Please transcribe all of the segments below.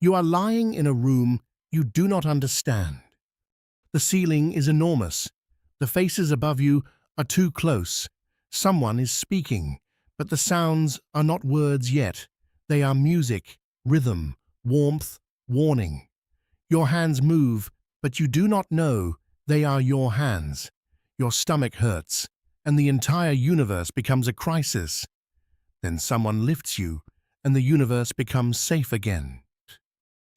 You are lying in a room you do not understand. The ceiling is enormous. The faces above you are too close. Someone is speaking, but the sounds are not words yet. They are music, rhythm, warmth, warning. Your hands move, but you do not know they are your hands. Your stomach hurts, and the entire universe becomes a crisis. Then someone lifts you, and the universe becomes safe again.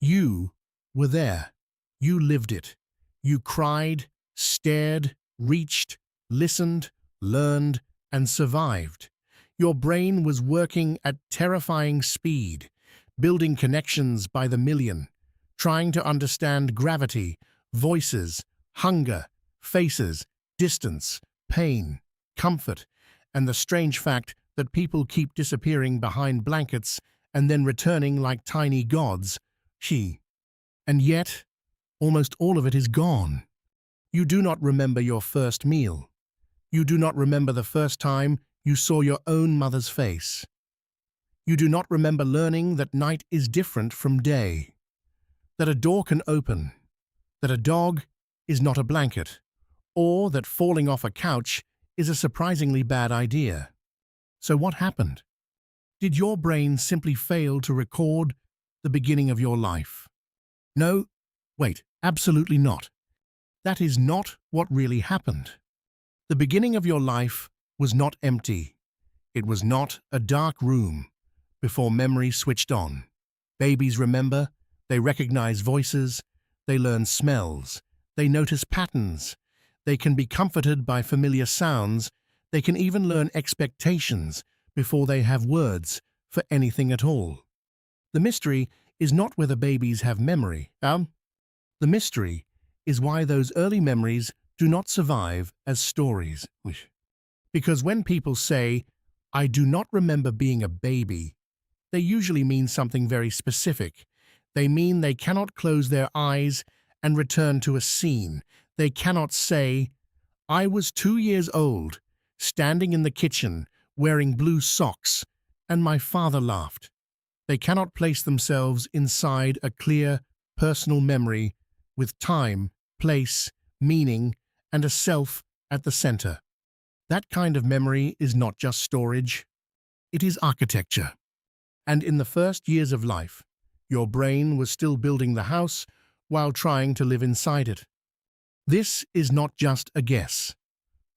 You were there. You lived it. You cried, stared, reached, listened, learned, and survived. Your brain was working at terrifying speed, building connections by the million, trying to understand gravity, voices, hunger, faces, distance, pain, comfort, and the strange fact that people keep disappearing behind blankets and then returning like tiny gods. And yet, almost all of it is gone. You do not remember your first meal. You do not remember the first time you saw your own mother's face. You do not remember learning that night is different from day, that a door can open, that a dog is not a blanket, or that falling off a couch is a surprisingly bad idea. So what happened? Did your brain simply fail to record the beginning of your life? No, wait, absolutely not. That is not what really happened. The beginning of your life was not empty. It was not a dark room before memory switched on. Babies remember, they recognize voices, they learn smells, they notice patterns, they can be comforted by familiar sounds, they can even learn expectations before they have words for anything at all. The mystery is not whether babies have memory. The mystery is why those early memories do not survive as stories. Because when people say, "I do not remember being a baby," they usually mean something very specific. They mean they cannot close their eyes and return to a scene. They cannot say, "I was 2 years old, standing in the kitchen, wearing blue socks, and my father laughed." They cannot place themselves inside a clear, personal memory with time, place, meaning, and a self at the center. That kind of memory is not just storage, it is architecture. And in the first years of life, your brain was still building the house while trying to live inside it. This is not just a guess.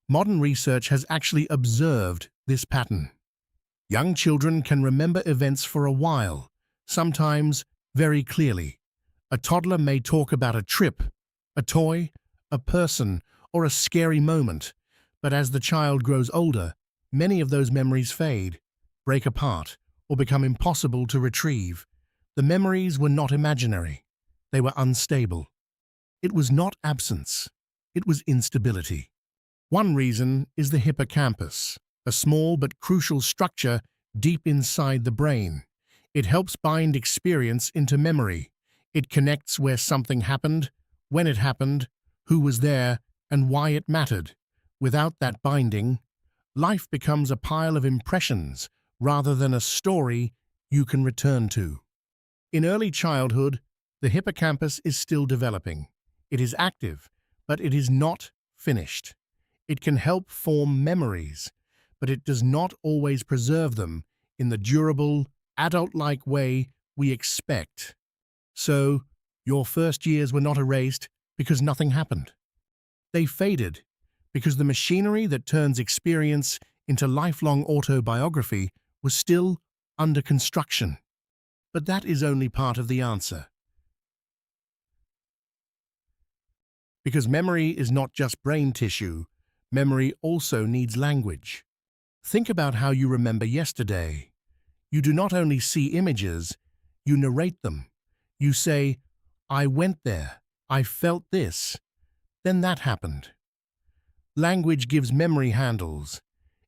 Modern research has actually observed this pattern. Young children can remember events for a while, sometimes very clearly. A toddler may talk about a trip, a toy, a person, or a scary moment, but as the child grows older, many of those memories fade, break apart, or become impossible to retrieve. The memories were not imaginary. They were unstable. It was not absence. It was instability. One reason is the hippocampus, a small but crucial structure deep inside the brain. It helps bind experience into memory. It connects where something happened, when it happened, who was there, and why it mattered. Without that binding, life becomes a pile of impressions rather than a story you can return to. In early childhood, the hippocampus is still developing. It is active, but it is not finished. It can help form memories, but it does not always preserve them in the durable, adult-like way we expect. So, your first years were not erased because nothing happened. They faded because the machinery that turns experience into lifelong autobiography was still under construction. But that is only part of the answer. Because memory is not just brain tissue, memory also needs language. Think about how you remember yesterday. You do not only see images, you narrate them. You say, "I went there, I felt this, then that happened." Language gives memory handles.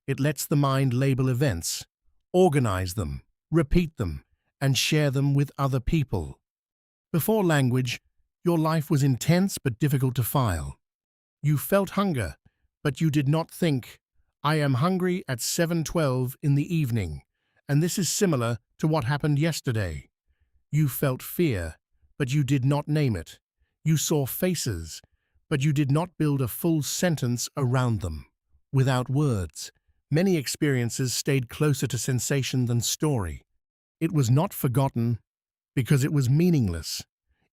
It lets the mind label events, organize them, repeat them, and share them with other people. Before language, your life was intense but difficult to file. You felt hunger, but you did not think, "I am hungry at 7:12 in the evening," and this is similar to what happened yesterday. You felt fear, but you did not name it. You saw faces, but you did not build a full sentence around them. Without words, many experiences stayed closer to sensation than story. It was not forgotten because it was meaningless.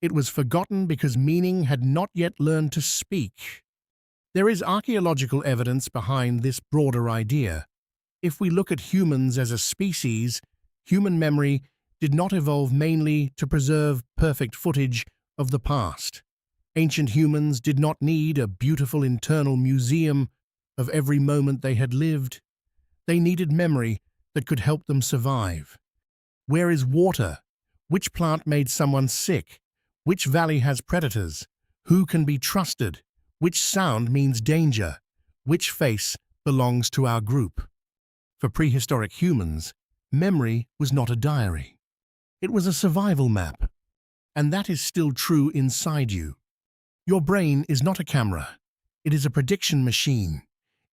It was forgotten because meaning had not yet learned to speak. There is archaeological evidence behind this broader idea. If we look at humans as a species, human memory did not evolve mainly to preserve perfect footage of the past. Ancient humans did not need a beautiful internal museum of every moment they had lived. They needed memory that could help them survive. Where is water? Which plant made someone sick? Which valley has predators? Who can be trusted? Which sound means danger? Which face belongs to our group? For prehistoric humans, memory was not a diary. It was a survival map. And that is still true inside you. Your brain is not a camera. It is a prediction machine.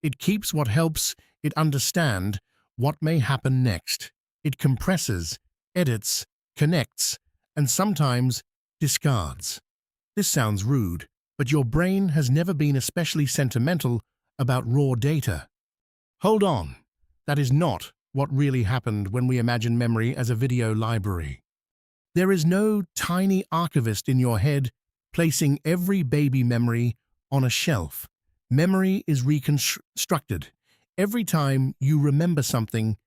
It keeps what helps it understand what may happen next. It compresses, edits, connects, and sometimes discards. This sounds rude, but your brain has never been especially sentimental about raw data. Hold on, that is not what really happened when we imagine memory as a video library. There is no tiny archivist in your head placing every baby memory on a shelf. Memory is reconstructed. Every time you remember something,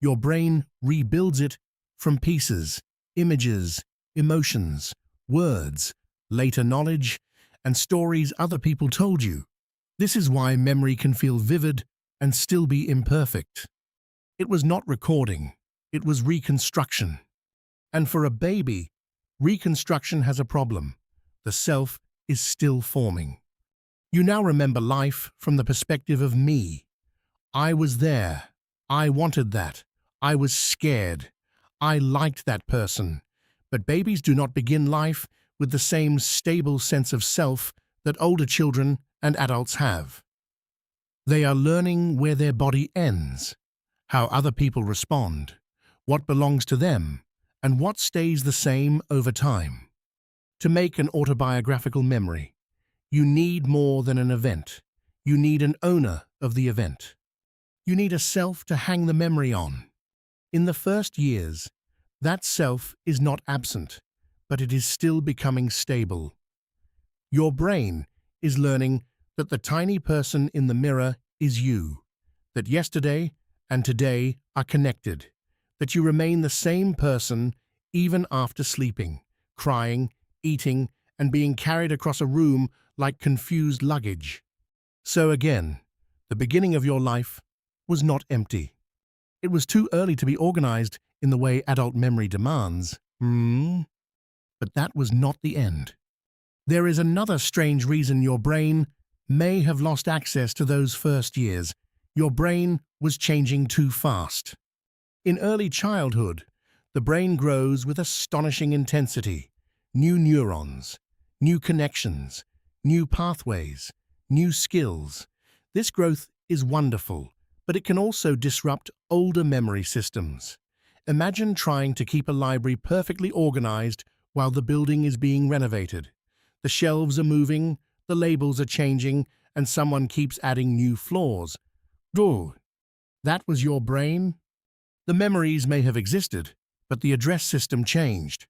your brain rebuilds it from pieces, images, emotions, words, later knowledge, and stories other people told you. This is why memory can feel vivid and still be imperfect. It was not recording, it was reconstruction. And for a baby, reconstruction has a problem. The self is still forming. You now remember life from the perspective of me. I was there. I wanted that. I was scared. I liked that person. But babies do not begin life with the same stable sense of self that older children and adults have. They are learning where their body ends, how other people respond, what belongs to them, and what stays the same over time. To make an autobiographical memory, you need more than an event. You need an owner of the event. You need a self to hang the memory on. In the first years, that self is not absent, but it is still becoming stable. Your brain is learning that the tiny person in the mirror is you, that yesterday and today are connected, that you remain the same person even after sleeping, crying, eating, and being carried across a room like confused luggage. So again, the beginning of your life was not empty. It was too early to be organized in the way adult memory demands. But that was not the end. There is another strange reason your brain may have lost access to those first years. Your brain was changing too fast. In early childhood, the brain grows with astonishing intensity. New neurons, new connections, new pathways, new skills. This growth is wonderful, but it can also disrupt older memory systems. Imagine trying to keep a library perfectly organized while the building is being renovated. The shelves are moving, the labels are changing, and someone keeps adding new floors. Duh! That was your brain? The memories may have existed, but the address system changed.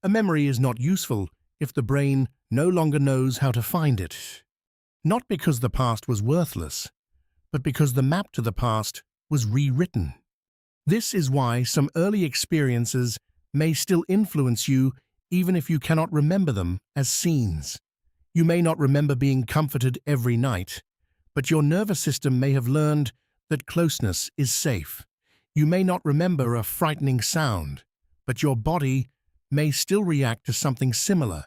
A memory is not useful if the brain no longer knows how to find it. Not because the past was worthless, but because the map to the past was rewritten. This is why some early experiences may still influence you even if you cannot remember them as scenes. You may not remember being comforted every night, but your nervous system may have learned that closeness is safe. You may not remember a frightening sound, but your body may still react to something similar.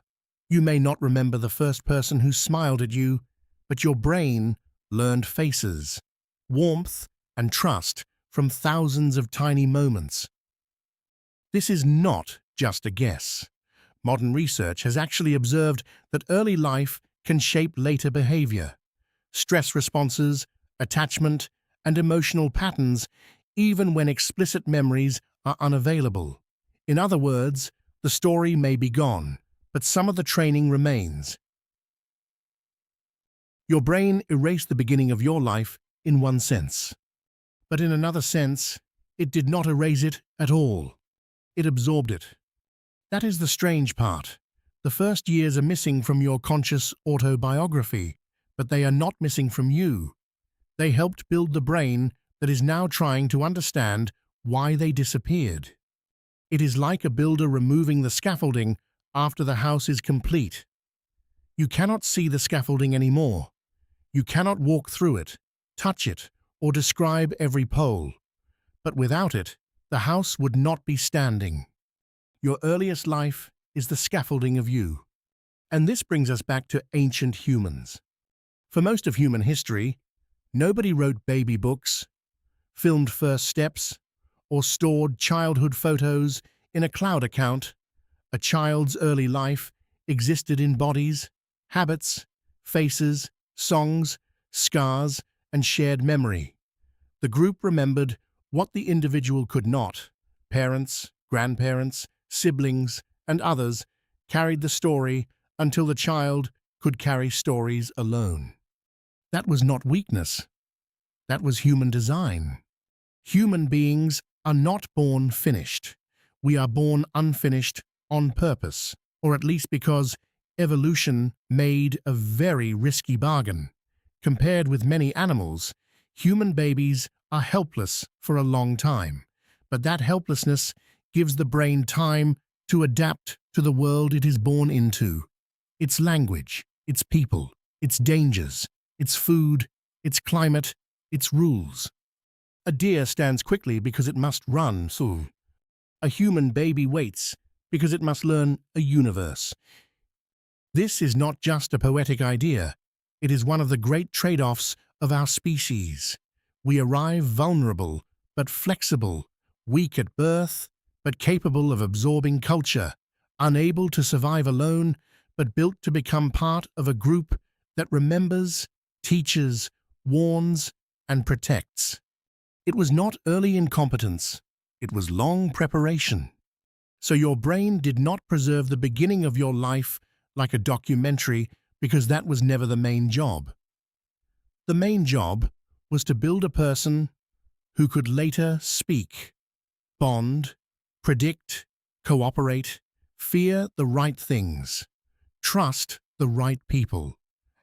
You may not remember the first person who smiled at you, but your brain learned faces, warmth, and trust from thousands of tiny moments. This is not just a guess. Modern research has actually observed that early life can shape later behavior. Stress responses, attachment, and emotional patterns, even when explicit memories are unavailable. In other words, The story may be gone, but some of the training remains. Your brain erased the beginning of your life in one sense. But in another sense, it did not erase it at all. It absorbed it. That is the strange part. The first years are missing from your conscious autobiography, but they are not missing from you. They helped build the brain that is now trying to understand why they disappeared. It is like a builder removing the scaffolding after the house is complete. You cannot see the scaffolding anymore. You cannot walk through it, touch it, or describe every pole. But without it, the house would not be standing. Your earliest life is the scaffolding of you. And this brings us back to ancient humans. For most of human history, nobody wrote baby books, filmed first steps, or stored childhood photos in a cloud account. A child's early life existed in bodies, habits, faces, songs, scars, and shared memory. The group remembered what the individual could not. Parents, grandparents, siblings, and others carried the story until the child could carry stories alone. That was not weakness. That was human design. Human beings are not born finished. We are born unfinished on purpose, or at least because evolution made a very risky bargain. Compared with many animals, human babies are helpless for a long time, but that helplessness gives the brain time to adapt to the world it is born into. Its language, its people, its dangers, its food, its climate, its rules. A deer stands quickly because it must run, so a human baby waits because it must learn a universe. This is not just a poetic idea. It is one of the great trade-offs of our species. We arrive vulnerable, but flexible, weak at birth, but capable of absorbing culture, unable to survive alone, but built to become part of a group that remembers, teaches, warns, and protects. It was not early incompetence, it was long preparation. So your brain did not preserve the beginning of your life like a documentary because that was never the main job. The main job was to build a person who could later speak, bond, predict, cooperate, fear the right things, trust the right people,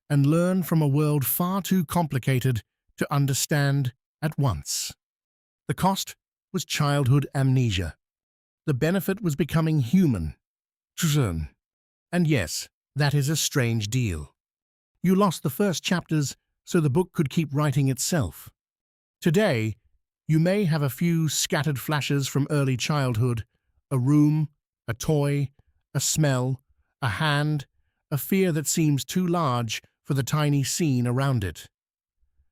and learn from a world far too complicated to understand at once. The cost was childhood amnesia. The benefit was becoming human. And yes, that is a strange deal. You lost the first chapters so the book could keep writing itself. Today, you may have a few scattered flashes from early childhood, a room, a toy, a smell, a hand, a fear that seems too large for the tiny scene around it.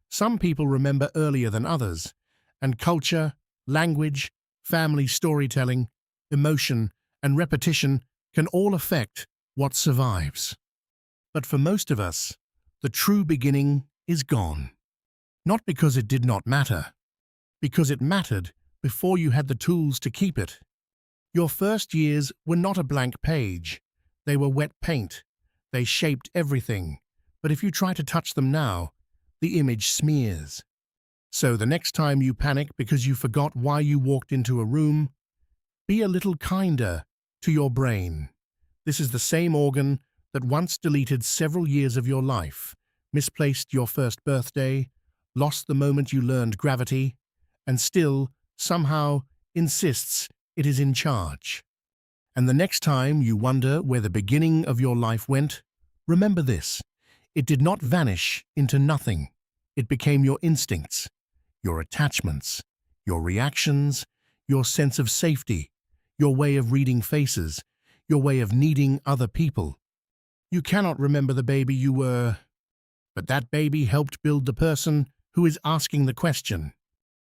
Some people remember earlier than others, and culture, language, family storytelling, emotion, and repetition can all affect what survives. But for most of us, the true beginning is gone. Not because it did not matter, because it mattered before you had the tools to keep it. Your first years were not a blank page. They were wet paint. They shaped everything. But if you try to touch them now, the image smears. So the next time you panic because you forgot why you walked into a room, be a little kinder to your brain. This is the same organ that once deleted several years of your life, misplaced your first birthday, lost the moment you learned gravity, and still, somehow, insists it is in charge. And the next time you wonder where the beginning of your life went, remember this. It did not vanish into nothing. It became your instincts, your attachments, your reactions, your sense of safety, your way of reading faces, your way of needing other people. You cannot remember the baby you were, but that baby helped build the person who is asking the question.